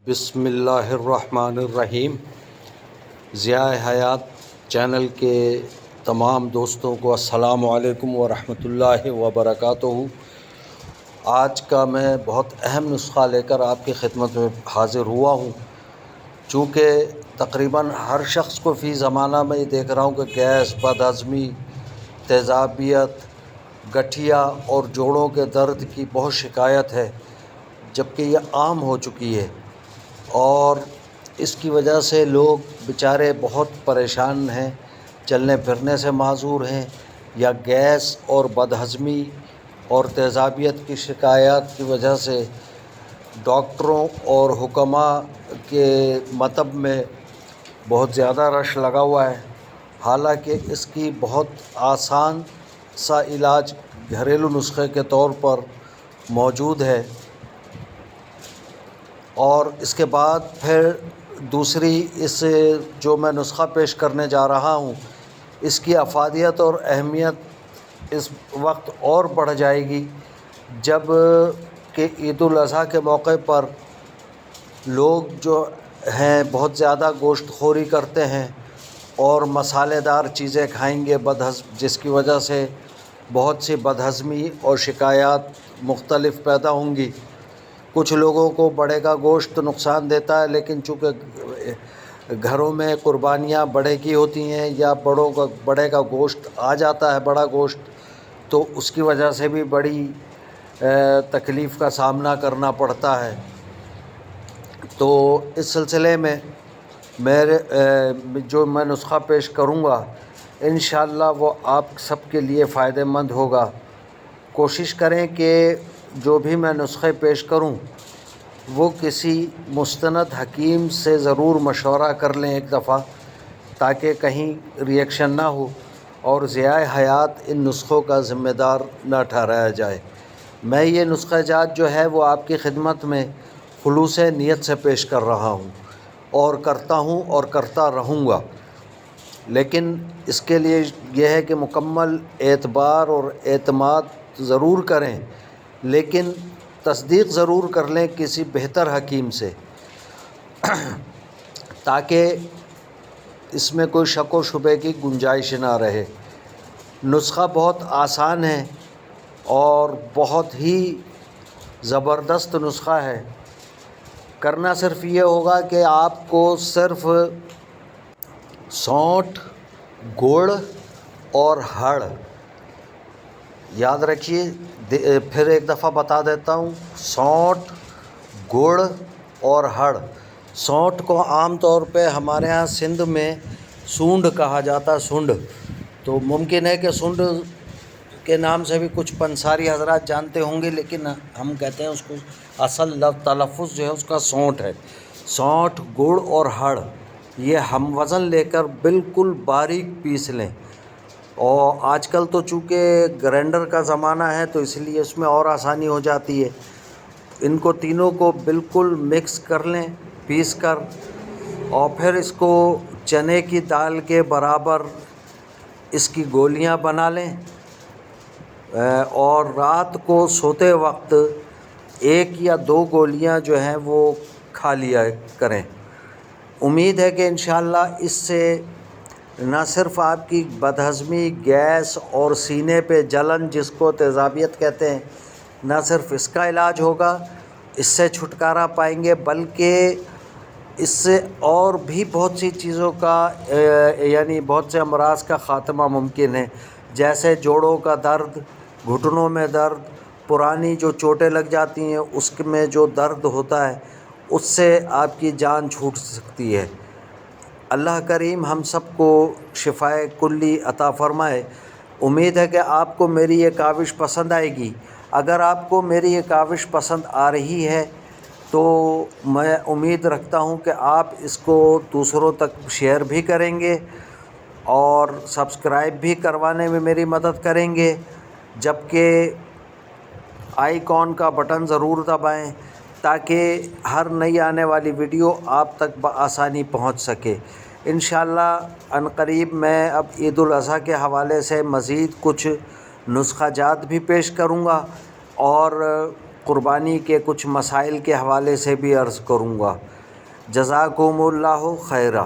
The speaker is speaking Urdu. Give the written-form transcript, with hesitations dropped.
بسم اللہ الرحمن الرحیم۔ ضیاء حیات چینل کے تمام دوستوں کو السلام علیکم ورحمۃ اللہ وبرکاتہ۔ آج کا میں بہت اہم نسخہ لے کر آپ کی خدمت میں حاضر ہوا ہوں، چونکہ تقریباً ہر شخص کو فی زمانہ میں یہ دیکھ رہا ہوں کہ گیس، بدہضمی، تیزابیت، گٹھیا اور جوڑوں کے درد کی بہت شکایت ہے، جبکہ یہ عام ہو چکی ہے اور اس کی وجہ سے لوگ بیچارے بہت پریشان ہیں، چلنے پھرنے سے معذور ہیں، یا گیس اور بدہضمی اور تیزابیت کی شکایات کی وجہ سے ڈاکٹروں اور حکماء کے مطب میں بہت زیادہ رش لگا ہوا ہے۔ حالانکہ اس کی بہت آسان سا علاج گھریلو نسخے کے طور پر موجود ہے، اور اس کے بعد پھر دوسری اس جو میں نسخہ پیش کرنے جا رہا ہوں، اس کی افادیت اور اہمیت اس وقت اور بڑھ جائے گی جب کہ عید الاضحیٰ کے موقع پر لوگ جو ہیں بہت زیادہ گوشت خوری کرتے ہیں اور مسالے دار چیزیں کھائیں گے، جس کی وجہ سے بہت سی بدہضمی اور شکایات مختلف پیدا ہوں گی۔ کچھ لوگوں کو بڑے کا گوشت نقصان دیتا ہے، لیکن چونکہ گھروں میں قربانیاں بڑے کی ہوتی ہیں یا بڑے کا گوشت آ جاتا ہے، بڑا گوشت، تو اس کی وجہ سے بھی بڑی تکلیف کا سامنا کرنا پڑتا ہے۔ تو اس سلسلے میں جو میں نسخہ پیش کروں گا انشاءاللہ وہ آپ سب کے لیے فائدہ مند ہوگا۔ کوشش کریں کہ جو بھی میں نسخے پیش کروں وہ کسی مستند حکیم سے ضرور مشورہ کر لیں ایک دفعہ، تاکہ کہیں ری ایکشن نہ ہو اور ضیاء حیات ان نسخوں کا ذمہ دار نہ ٹھہرایا جائے۔ میں یہ نسخہ جات جو ہے وہ آپ کی خدمت میں خلوص نیت سے پیش کر رہا ہوں اور کرتا ہوں اور کرتا رہوں گا، لیکن اس کے لیے یہ ہے کہ مکمل اعتبار اور اعتماد ضرور کریں، لیکن تصدیق ضرور کر لیں کسی بہتر حکیم سے، تاکہ اس میں کوئی شک و شبے کی گنجائش نہ رہے۔ نسخہ بہت آسان ہے اور بہت ہی زبردست نسخہ ہے۔ کرنا صرف یہ ہوگا کہ آپ کو صرف سونٹھ، گڑ اور ہڑ یاد رکھیے، پھر ایک دفعہ بتا دیتا ہوں، سونٹھ، گڑ اور ہڑ۔ سونٹھ کو عام طور پہ ہمارے ہاں سندھ میں سونڈ کہا جاتا ہے، سونڈ، تو ممکن ہے کہ سونڈ کے نام سے بھی کچھ پنساری حضرات جانتے ہوں گے، لیکن ہم کہتے ہیں اس کو اصل تلفظ جو ہے اس کا سونٹھ ہے۔ سونٹھ، گڑ اور ہڑ یہ ہم وزن لے کر بالکل باریک پیس لیں، اور آج کل تو چونکہ گرینڈر کا زمانہ ہے تو اس لیے اس میں اور آسانی ہو جاتی ہے۔ ان کو تینوں کو بالکل مکس کر لیں پیس کر، اور پھر اس کو چنے کی دال کے برابر اس کی گولیاں بنا لیں، اور رات کو سوتے وقت 1 یا 2 گولیاں جو ہیں وہ کھا لیا کریں۔ امید ہے کہ انشاءاللہ اس سے نہ صرف آپ کی بدہضمی، گیس اور سینے پہ جلن جس کو تیزابیت کہتے ہیں، نہ صرف اس کا علاج ہوگا، اس سے چھٹکارا پائیں گے، بلکہ اس سے اور بھی بہت سی چیزوں کا یعنی بہت سے امراض کا خاتمہ ممکن ہے، جیسے جوڑوں کا درد، گھٹنوں میں درد، پرانی جو چوٹیں لگ جاتی ہیں اس میں جو درد ہوتا ہے اس سے آپ کی جان چھوٹ سکتی ہے۔ اللہ کریم ہم سب کو شفائے کلی عطا فرمائے۔ امید ہے کہ آپ کو میری یہ کاوش پسند آئے گی۔ اگر آپ کو میری یہ کاوش پسند آ رہی ہے تو میں امید رکھتا ہوں کہ آپ اس کو دوسروں تک شیئر بھی کریں گے اور سبسکرائب بھی کروانے میں میری مدد کریں گے، جبکہ آئیکن کا بٹن ضرور دبائیں تاکہ ہر نئی آنے والی ویڈیو آپ تک بآسانی پہنچ سکے۔ انشاءاللہ عنقریب میں اب عید الاضحیٰ کے حوالے سے مزید کچھ نسخہ جات بھی پیش کروں گا اور قربانی کے کچھ مسائل کے حوالے سے بھی عرض کروں گا۔ جزاکم اللہ خیرہ۔